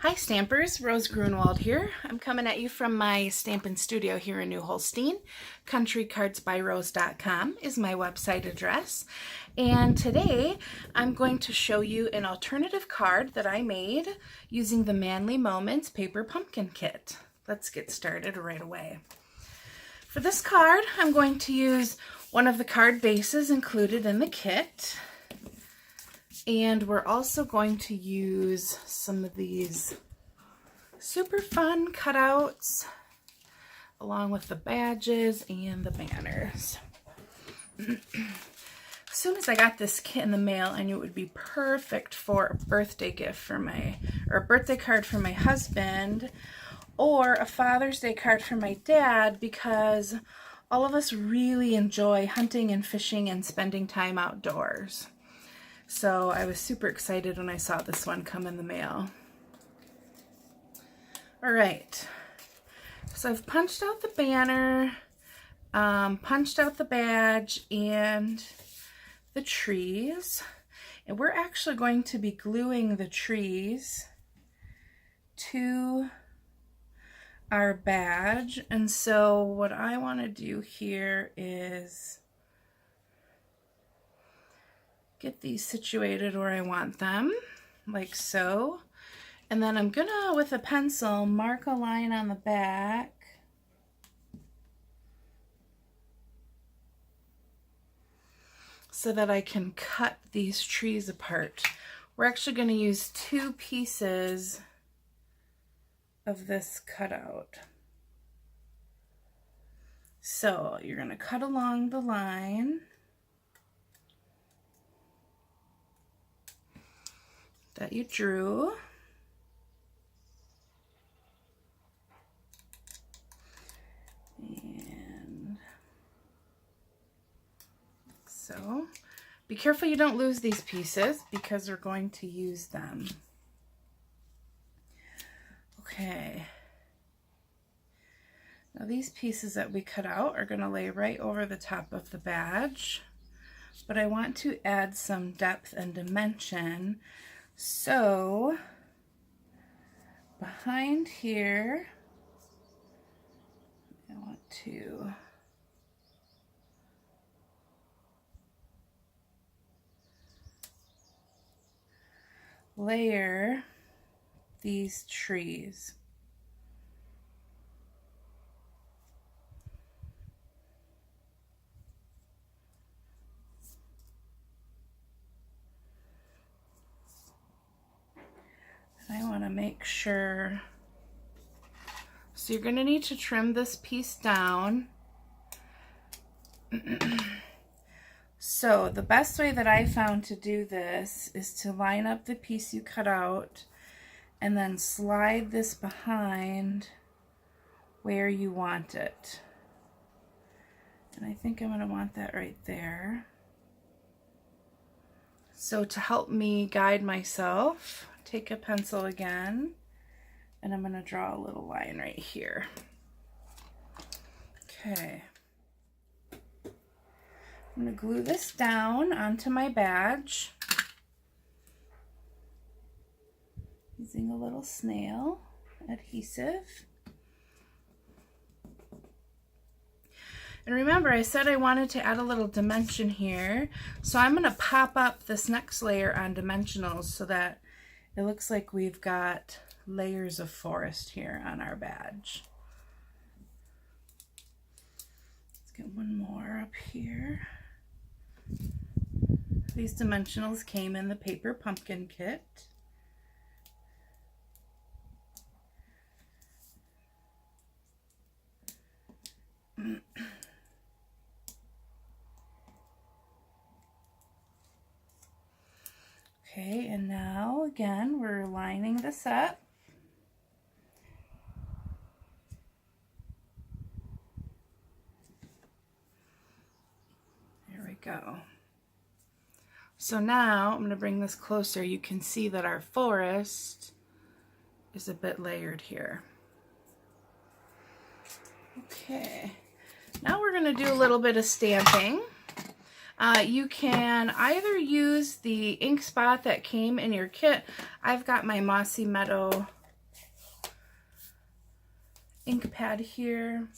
Hi Stampers, Rose Grunwald here. I'm coming at you from my Stampin' Studio here in New Holstein. CountryCardsByRose.com is my website address. And today I'm going to show you an alternative card that I made using the Manly Moments Paper Pumpkin Kit. Let's get started right away. For this card, I'm going to use one of the card bases included in the kit. And we're also going to use some of these super fun cutouts along with the badges and the banners. As soon as I got this kit in the mail, I knew it would be perfect for a birthday gift for a birthday card for my husband, or a Father's Day card for my dad, because all of us really enjoy hunting and fishing and spending time outdoors. So I was super excited when I saw this one come in the mail. All right, so I've punched out the banner, punched out the badge and the trees, and we're actually going to be gluing the trees to our badge. And so what I want to do here is get these situated where I want them, like so. And then I'm gonna, with a pencil, mark a line on the back. So that I can cut these trees apart. We're actually gonna use 2 pieces of this cutout. So you're gonna cut along the line that you drew. And so be careful you don't lose these pieces because we're going to use them. Okay. Now these pieces that we cut out are going to lay right over the top of the badge, but I want to add some depth and dimension. So behind here, I want to layer these trees. I want to make sure, so you're going to need to trim this piece down. So the best way that I found to do this is to line up the piece you cut out and then slide this behind where you want it. And I think I'm going to want that right there. So to help me guide myself, take a pencil again, and I'm going to draw a little line right here. Okay. I'm going to glue this down onto my badge using a little snail adhesive. And remember, I said I wanted to add a little dimension here, so I'm going to pop up this next layer on dimensionals so that it looks like we've got layers of forest here on our badge. Let's get one more up here. These dimensionals came in the paper pumpkin kit. Okay, and now again we're lining this up. There we go. So now I'm going to bring this closer. You can see that our forest is a bit layered here. Okay, now we're going to do a little bit of stamping. You can either use the ink spot that came in your kit. I've got my Mossy Meadow ink pad here.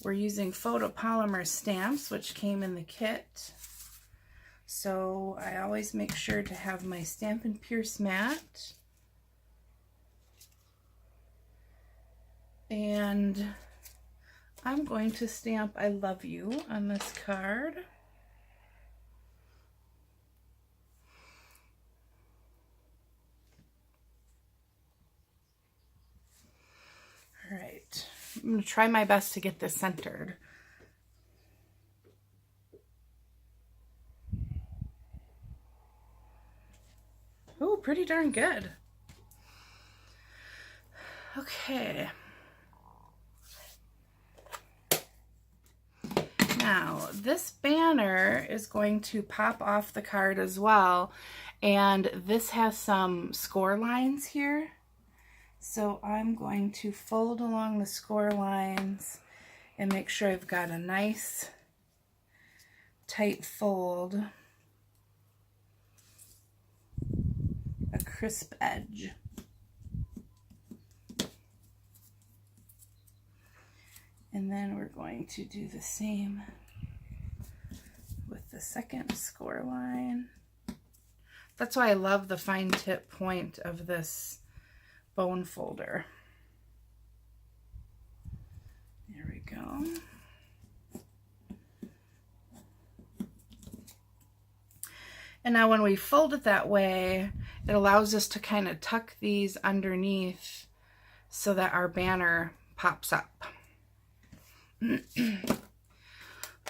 We're using photopolymer stamps, which came in the kit. So I always make sure to have my Stampin' Pierce mat. And I'm going to stamp I love you on this card. All right, I'm going to try my best to get this centered. Oh, pretty darn good. Okay. Now, this banner is going to pop off the card as well, and this has some score lines here. So I'm going to fold along the score lines and make sure I've got a nice tight fold, a crisp edge. And then we're going to do the same with the second score line. That's why I love the fine tip point of this bone folder. There we go. And now when we fold it that way, it allows us to kind of tuck these underneath so that our banner pops up.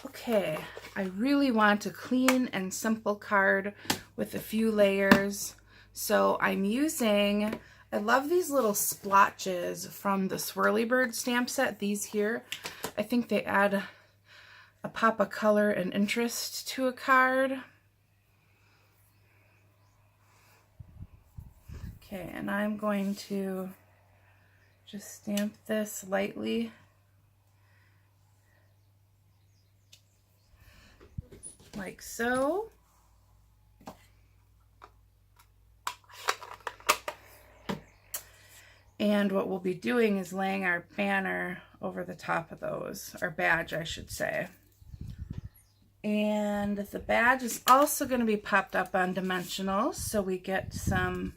Okay, I really want a clean and simple card with a few layers. So I'm using, I love these little splotches from the Swirly Bird stamp set, these here. I think they add a pop of color and interest to a card. Okay, and I'm going to just stamp this lightly. Like so. And what we'll be doing is laying our banner over the top of those, our badge, I should say. And the badge is also going to be popped up on dimensionals, so we get some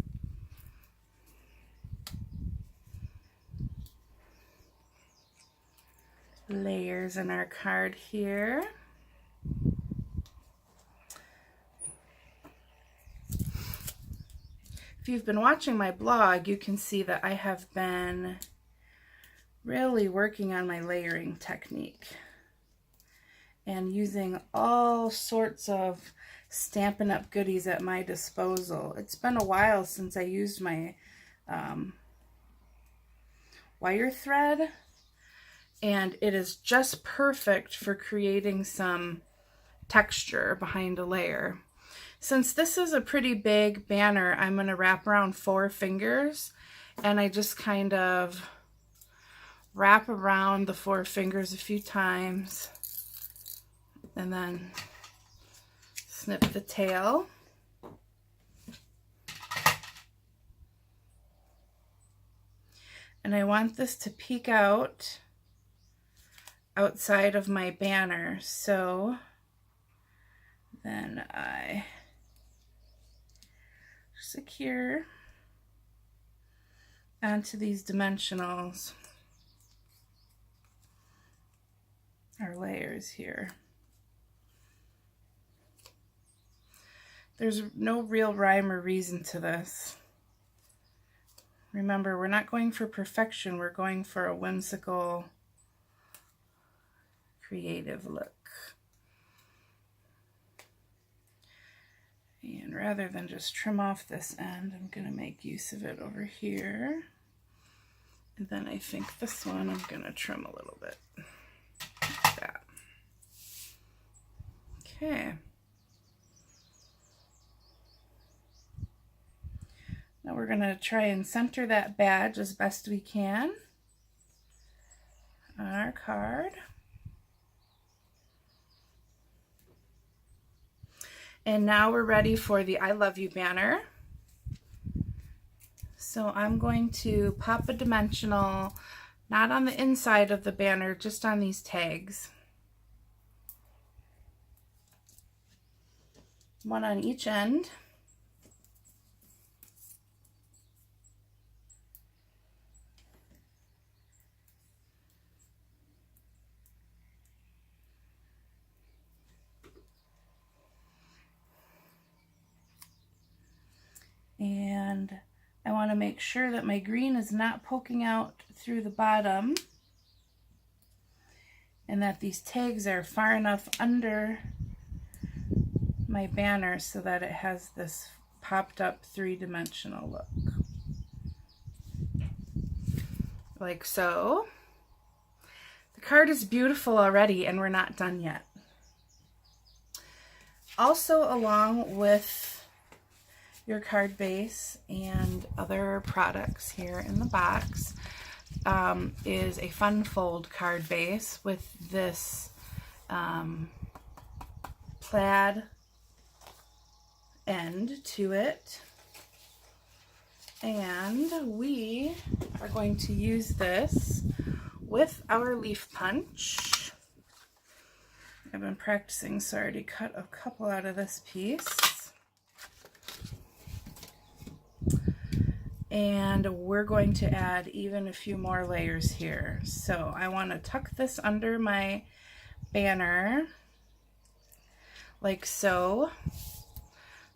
layers in our card here. If you've been watching my blog, you can see that I have been really working on my layering technique and using all sorts of Stampin' Up! Goodies at my disposal. It's been a while since I used my wire thread, and it is just perfect for creating some texture behind a layer. Since this is a pretty big banner, I'm going to wrap around 4 fingers, and I just kind of wrap around the 4 fingers a few times and then snip the tail. And I want this to peek out outside of my banner, so then I secure onto these dimensionals, our layers here. There's no real rhyme or reason to this. Remember, we're not going for perfection, we're going for a whimsical, creative look. And rather than just trim off this end, I'm going to make use of it over here. And then I think this one I'm going to trim a little bit. Like that. Okay. Now we're going to try and center that badge as best we can on our card. And now we're ready for the I Love You banner. So I'm going to pop a dimensional not on the inside of the banner, just on these tags. One on each end. And I want to make sure that my green is not poking out through the bottom and that these tags are far enough under my banner so that it has this popped up three-dimensional look. Like so. The card is beautiful already and we're not done yet. Also, along with your card base and other products here in the box is a fun fold card base with this plaid end to it, and we are going to use this with our leaf punch. I've been practicing, so I already cut a couple out of this piece. And we're going to add even a few more layers here. So I want to tuck this under my banner like so.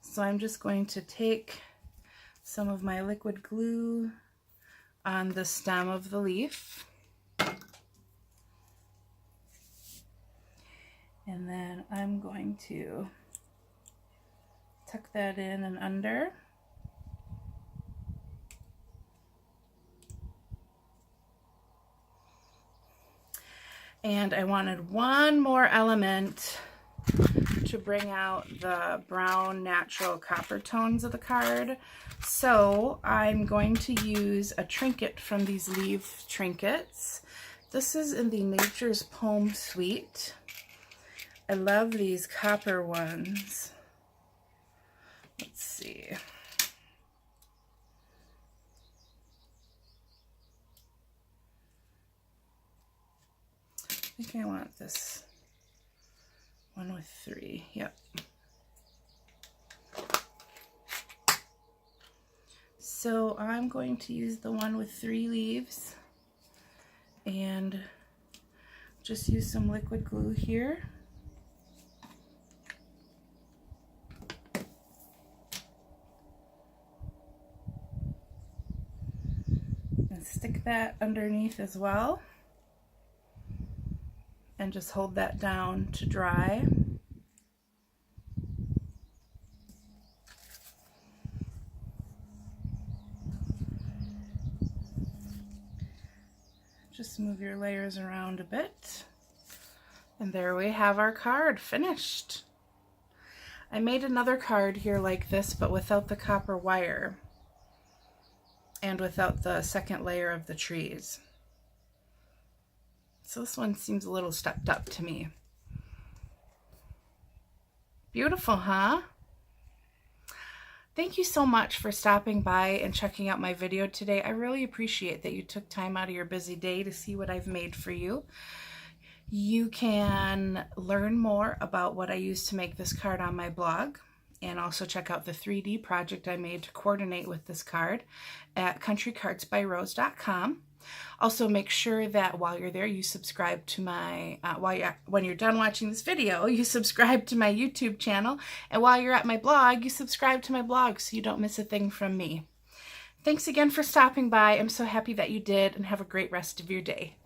So I'm just going to take some of my liquid glue on the stem of the leaf. And then I'm going to tuck that in and under. And I wanted one more element to bring out the brown natural copper tones of the card. So I'm going to use a trinket from these leaf trinkets. This is in the Nature's Poem Suite. I love these copper ones. Let's see. I think I want this one with 3. Yep. So I'm going to use the one with 3 leaves and just use some liquid glue here. And stick that underneath as well. And just hold that down to dry. Just move your layers around a bit. And there we have our card finished. I made another card here like this, but without the copper wire and without the second layer of the trees. So this one seems a little stepped up to me. Beautiful, huh? Thank you so much for stopping by and checking out my video today. I really appreciate that you took time out of your busy day to see what I've made for you. You can learn more about what I used to make this card on my blog, and also check out the 3D project I made to coordinate with this card at countrycardsbyrose.com. Also, make sure that while you're there, you subscribe to my, when you're done watching this video, you subscribe to my YouTube channel. And while you're at my blog, you subscribe to my blog so you don't miss a thing from me. Thanks again for stopping by. I'm so happy that you did, and have a great rest of your day.